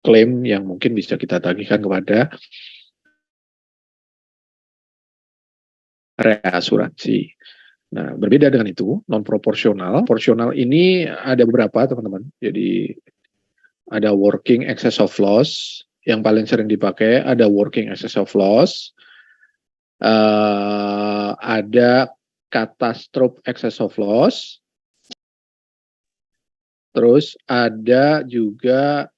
klaim yang mungkin bisa kita tagihkan kepada reasuransi. Nah, berbeda dengan itu, non proporsional. Proporsional ini ada beberapa, teman-teman. Jadi ada working excess of loss yang paling sering dipakai, ada working excess of loss, ada catastrophe excess of loss, terus ada juga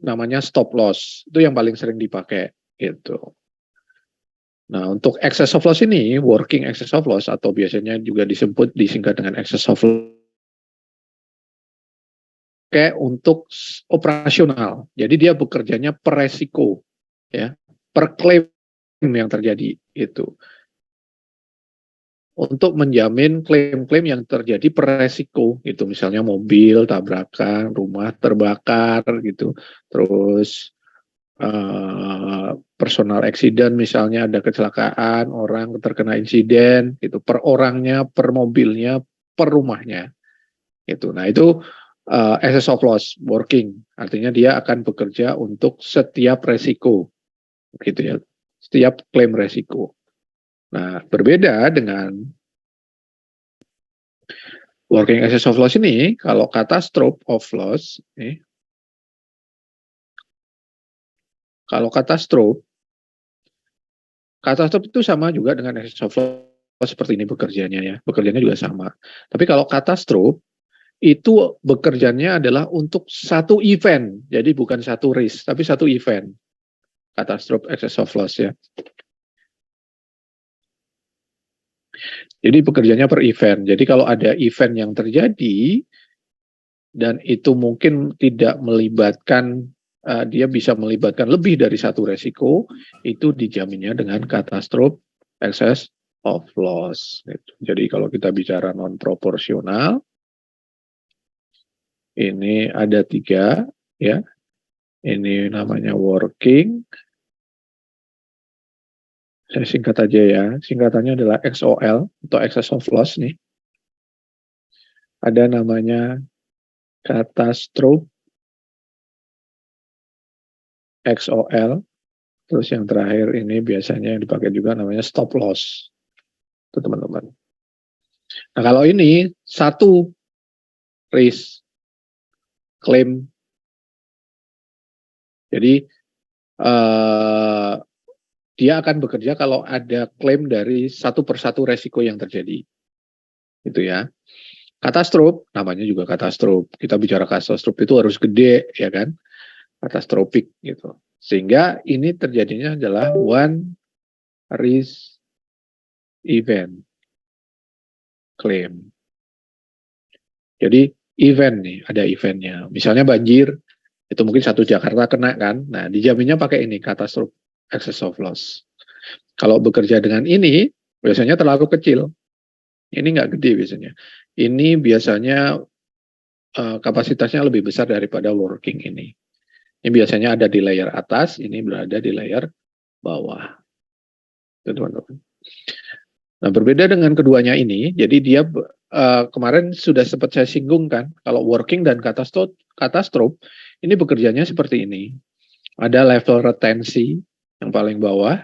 namanya stop loss, itu yang paling sering dipakai gitu. Nah, untuk excess of loss ini, working excess of loss atau biasanya juga disingkat dengan excess of loss, kayak untuk operasional. Jadi dia bekerjanya per resiko, ya, per klaim yang terjadi itu. Untuk menjamin klaim-klaim yang terjadi per resiko, gitu. Misalnya mobil tabrakan, rumah terbakar, gitu. Terus personal accident, misalnya ada kecelakaan, orang terkena insiden, gitu, per orangnya, per mobilnya, per rumahnya, gitu. Nah itu excess of loss working, artinya dia akan bekerja untuk setiap resiko, gitu ya, setiap klaim resiko. Nah berbeda dengan working excess of loss ini, kalau catastrophe of loss, kalau catastrophe itu sama juga dengan excess of loss seperti ini bekerjanya ya, bekerjanya juga sama. Tapi kalau catastrophe itu bekerjanya adalah untuk satu event, jadi bukan satu risk, tapi satu event. Catastrophe excess of loss ya. Jadi bekerjanya per event. Jadi kalau ada event yang terjadi dan itu mungkin tidak melibatkan, dia bisa melibatkan lebih dari satu resiko, itu dijaminnya dengan catastrophe excess of loss. Jadi kalau kita bicara non proporsional, ini ada 3 ya. Ini namanya working. Saya singkat aja ya. Singkatannya adalah XOL atau excess of loss nih. Ada namanya catastrophe XOL. Terus yang terakhir ini biasanya yang dipakai juga namanya stop loss. Itu teman-teman. Nah kalau ini satu risk claim. Jadi dia akan bekerja kalau ada klaim dari satu persatu resiko yang terjadi. Itu ya. Katastrofe, namanya juga katastrofe. Kita bicara katastrofe itu harus gede, ya kan? Katastrofik gitu. Sehingga ini terjadinya adalah one risk event claim. Jadi event nih, ada eventnya. Misalnya banjir, itu mungkin satu Jakarta kena kan. Nah, dijaminnya pakai ini, catastrophe excess of loss. Kalau bekerja dengan ini, biasanya terlalu kecil. Ini nggak gede biasanya. Ini biasanya kapasitasnya lebih besar daripada working ini. Ini biasanya ada di layer atas, ini berada di layer bawah. Itu teman-teman. Nah, berbeda dengan keduanya ini, jadi dia kemarin sudah sempat saya singgung kan, kalau working dan catastrophe ini bekerjanya seperti ini. Ada level retensi yang paling bawah,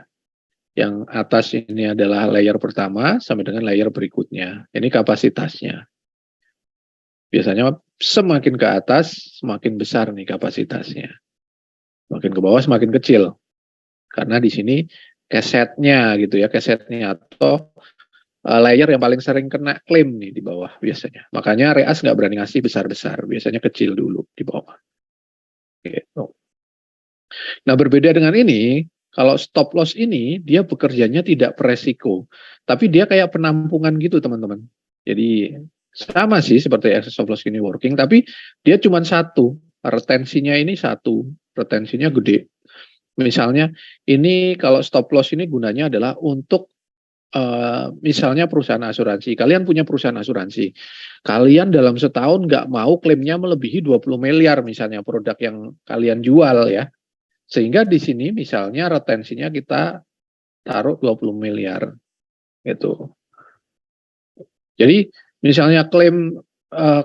yang atas ini adalah layer pertama sampai dengan layer berikutnya. Ini kapasitasnya. Biasanya semakin ke atas, semakin besar nih kapasitasnya. Semakin ke bawah, semakin kecil. Karena di sini kesetnya gitu ya, kesetnya atau layer yang paling sering kena klaim nih di bawah biasanya. Makanya reas nggak berani ngasih besar-besar, biasanya kecil dulu di bawah. Gitu. Nah berbeda dengan ini, kalau stop loss ini dia bekerjanya tidak per resiko, tapi dia kayak penampungan gitu teman-teman. Jadi sama sih seperti excess of loss ini working, tapi dia cuma satu, retensinya ini satu, retensinya gede. Misalnya ini kalau stop loss ini gunanya adalah untuk misalnya perusahaan asuransi, kalian punya perusahaan asuransi, kalian dalam setahun nggak mau klaimnya melebihi 20 miliar misalnya produk yang kalian jual ya, sehingga di sini misalnya retensinya kita taruh 20 miliar gitu. Jadi misalnya klaim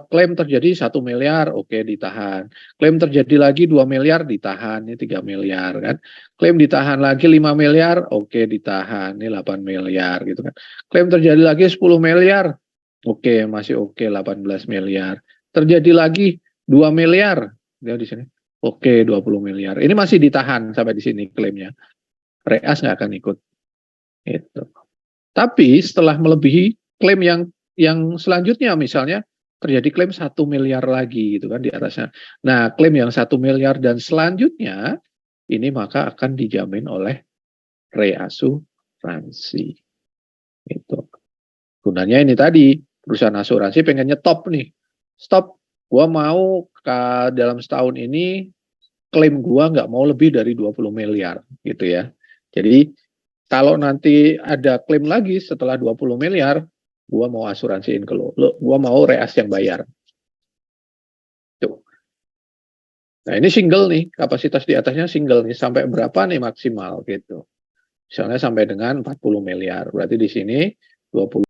klaim terjadi 1 miliar, oke ditahan. Klaim terjadi lagi 2 miliar, ditahan. Ini 3 miliar kan. Klaim ditahan lagi 5 miliar, oke ditahan. Ini 8 miliar gitu kan. Klaim terjadi lagi 10 miliar, oke masih oke 18 miliar. Terjadi lagi 2 miliar, dia di sini. Oke 20 miliar. Ini masih ditahan sampai di sini klaimnya. Reas nggak akan ikut. Itu. Tapi setelah melebihi klaim yang selanjutnya, misalnya terjadi klaim 1 miliar lagi gitu kan di atasnya. Nah, klaim yang 1 miliar dan selanjutnya ini maka akan dijamin oleh reasuransi. Itu. Gunanya ini tadi, perusahaan asuransi pengen nyetop nih. Stop, gua mau dalam setahun ini klaim gua nggak mau lebih dari 20 miliar gitu ya. Jadi kalau nanti ada klaim lagi setelah 20 miliar, gua mau asuransiin ke lo. Gua mau reas yang bayar. Tuh. Nah ini single nih, kapasitas di atasnya single nih, sampai berapa nih maksimal gitu. Misalnya sampai dengan 40 miliar, berarti di sini 20